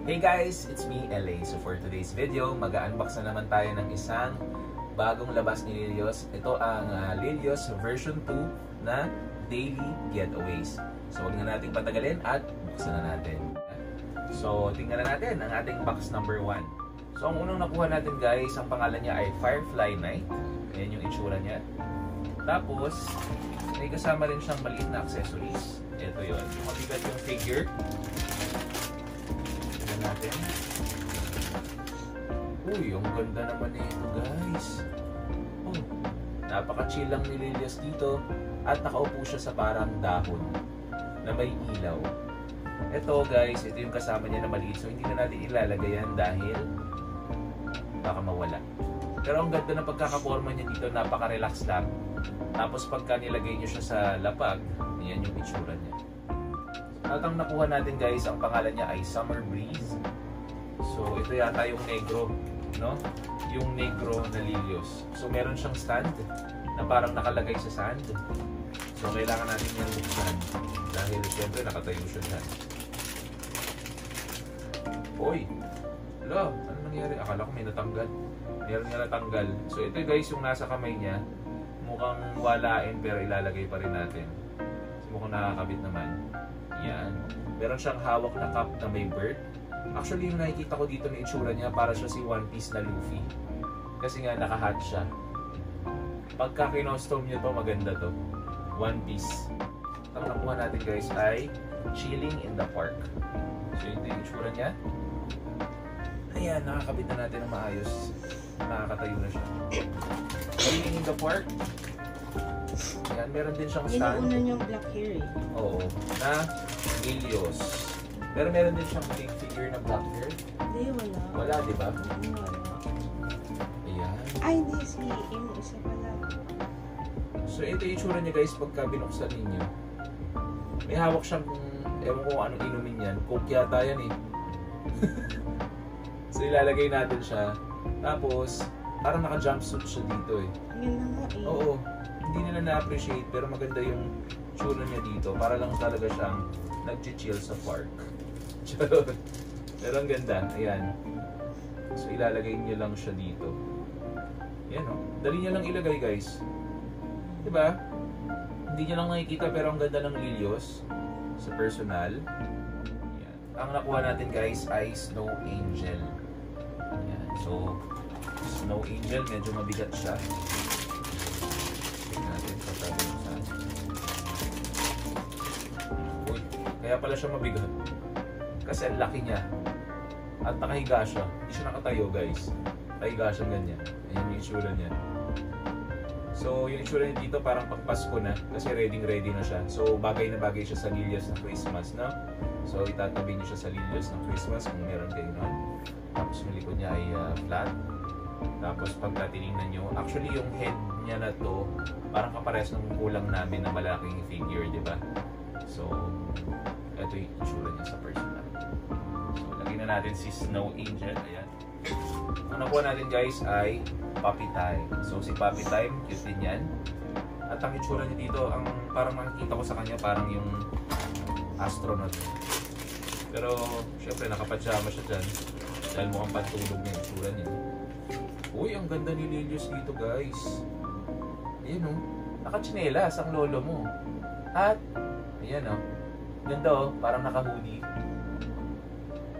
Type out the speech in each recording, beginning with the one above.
Hey guys, it's me, LA. So for today's video, mag-unbox na naman tayo ng isang bagong labas ni Lilios. Ito ang Lilios version 2 na Daily Getaways. So huwag na nating patagalin at buksan na natin. So tingnan na natin ang ating box number 1. So ang unang nakuha natin guys, ang pangalan niya ay Firefly Night. Ayan yung itsura niya. Tapos, may kasama rin siyang maliit na accessories. Ito yun. Mabigat yung figure. Tignan natin. Uy, ang ganda naman nito guys. Oh, napaka-chill lang ni Lilios dito. At nakaupo siya sa parang dahon na may ilaw. Ito guys, ito yung kasama niya na maliit. So hindi na natin ilalagay yan dahil baka mawala. Pero ang ganda ng pagkakaporma niya dito, napaka-relax lang. Tapos pagka nilagay niyo siya sa lapag, yan yung itsura niya. At ang nakuha natin guys, ang pangalan niya ay Summer Breeze. So ito yata yung negro, no? Yung negro na Lilios. So meron siyang stand na parang nakalagay sa sand. So kailangan natin yan buksan dahil siyempre nakatayo siya dyan. Uy! Hala, ano nangyari? Akala ko may natanggal. Meron nga natanggal. So ito guys yung nasa kamay niya. Mukhang walain pero ilalagay pa rin natin. So, mukhang nakakabit naman. Yan. Meron siyang hawak na cup na may bird. Actually yung nakikita ko dito na itsura niya para siya si One Piece na Luffy. Kasi nga naka-hat siya. Pagka kinostom niyo to, maganda to. One Piece. Ang nakuha natin guys ay Chilling in the Park. So ito yung itsura niya. Ayan, nakakabit na natin ng maayos. Nakakatayo na siya. Chilling in the Park. Ayan, meron din siyang stand. Yun yung una niyang black hair eh. Oo, na Lilios. Pero meron din siyang big figure na black hair. Hindi, wala. Wala, di ba? Wala. Ayan. Ay, hindi. Si yung isa pala. So ito yung itsura niya guys pagka binuksan ninyo. May hawak siyang, ewan ko anong inumin yan. Coke yata yan eh. So ilalagay natin siya. Tapos, parang naka-jumpsuit siya dito eh. Yun na nga eh. Oo. Hindi nila na-appreciate pero maganda yung tsura niya dito. Para lang talaga siyang nag-chill sa park. Pero ang ganda. Ayan. So ilalagay niyo lang siya dito. Ayan o. Dali niya lang ilagay guys. Diba? Hindi niya lang nakikita pero ang ganda ng Lilios sa personal. Ayan. Ang nakuha natin guys ay Snow Angel. Ayan. So, Snow Angel, medyo mabigat siya. Tignan natin sa sabi mo saan. Uy, kaya pala siya mabigat. Kasi ang laki niya. At nakahiga siya. Hindi siya nakatayo guys. Nakahiga siya ganyan. Ayan yung itsura niya. So, yung itsura niya dito parang pagpasko na. Kasi ready na siya. So, bagay na bagay siya sa Lilios ng Christmas, no? So, itatabi niyo siya sa Lilios ng Christmas kung meron kayo nun. Tapos, yung likod niya ay flat. Tapos pagka tinignan nyo, actually yung head niya na to, parang kapares ng kulang namin na malaking figure, di ba? So, ito yung itsura niya sa personal. So, lagyan na natin si Snow Angel. Ayan. Ang nakuha natin guys ay Puppy Time. So, si Puppy Time, cute din yan. At ang itsura niya dito, ang parang makikita ko sa kanya, parang yung astronaut. Pero, syempre, nakapajama siya dyan. Dahil mukhang pantulog niya yung itsura niya. Uy, ang ganda ni Lilios dito guys. Ayan o. Naka-chinelas ang lolo mo. At, ayan o. Ganda o. Parang naka-hoodie.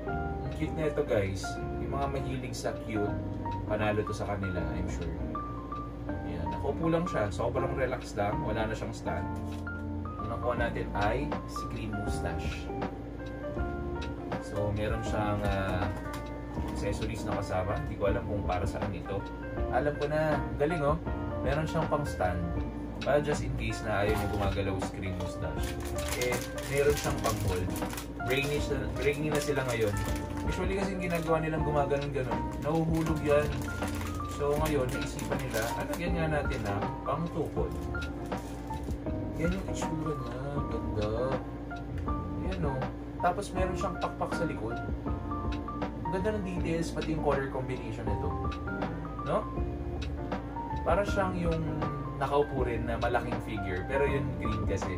Ang cute na ito guys. Yung mga mahilig sa cute, panalo to sa kanila, I'm sure. Ayan. Nakaupo lang siya. Sobrang relax lang. Wala na siyang stand. Ang nakuha natin ay si Green Mustache. So, meron siyang accessories na kasama. Hindi ko alam kung para saan ito. Alam ko na, galing oh. Meron siyang pang stand. Para just in case na ayaw niya gumagalaw screen mustache. Eh, meron siyang pang hold. Brainy na sila ngayon. Usually kasi ginagawa nilang gumaganon-ganon. Nahuhulog yan. So ngayon, naisipan nila, lagyan nga natin ng pang tukod. Yan yung itsura niya. Ganda. Yan oh. Tapos meron siyang pakpak sa likod. Ganda ng details, pati yung color combination nito. No? Para siyang yung nakaupo rin na malaking figure, pero yung green kasi.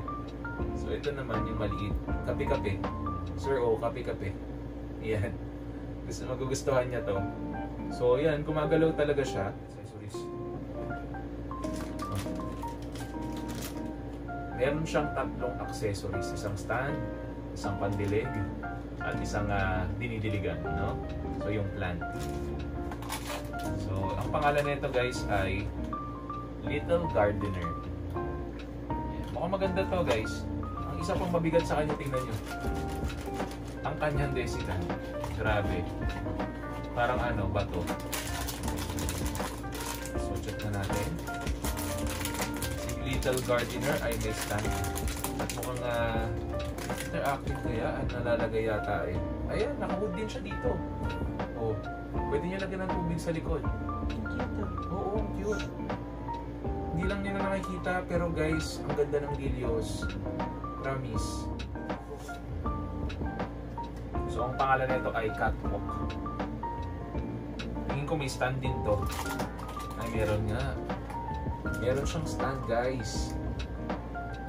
So ito naman yung maliit. Kape-kape. Sir O, kape-kape. Yan. Magugustuhan niya to. So, yan. Gumagalaw talaga siya. Accessories. Meron siyang tatlong accessories. Isang stand, isang pandilig, at isang dinidiligan. No? So, yung plant. So, ang pangalan nito guys ay Little Gardener. Mukhang maganda to guys. Ang isa pang mabigat sa kanya, tingnan nyo. Ang kanyang desikan. Grabe. Parang ano, bato. So, check na natin. Si Little Gardener ay may stand. At mukhang interactive kaya at nalalagay yata eh. Ayan, nakahood din siya dito. Oh, pwede niya lagyan ng tubig sa likod. Cute. Oo, cute. Hindi lang niya na nakikita, pero guys, ang ganda ng gilios. Promise. So, ang pangalan nito ay Catwalk. Tingin ko may stand din to. Ay, meron nga. Meron siyang stand, guys.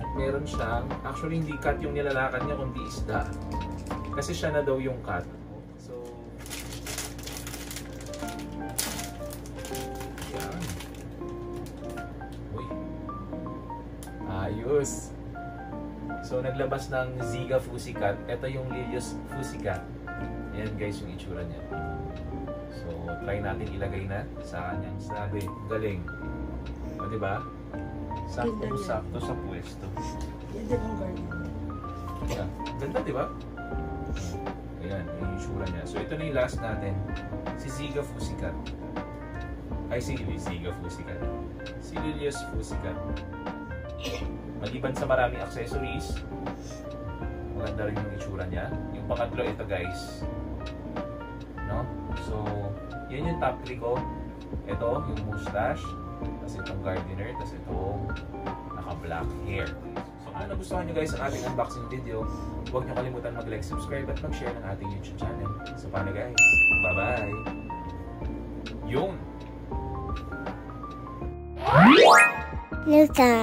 At meron siyang, actually hindi cat yung nilalakad niya, kundi isda. Kasi siya na daw yung cat. So, yan. Uy. Ayos. So, naglabas ng Ziga Pussycat. Ito yung Lilios Pussycat. Yan guys yung itsura niya. So, try natin ilagay na sa kanyang sabi. Galing. O, diba? Sakto-sakto sa pwesto. Ganda ng garden. Yeah. Ganda, diba? Ayan, yung itsura niya. So, ito na yung last natin. Si Ziga Pussycat. Ay, si Ziga Pussycat. Si Lilios Pussycat. Maliban sa maraming accessories, maganda rin yung itsura niya. Yung pangatlo, ito guys. No? So, yun yung top 3 ko. Ito, yung mustache. Tapos itong gardener. Tapos itong naka-black hair. So, kung nagustuhan nyo guys ang ating unboxing video, huwag nyo kalimutan mag-like, subscribe, at mag-share ng ating YouTube channel. So, paano guys? Bye-bye! Yun! Luta.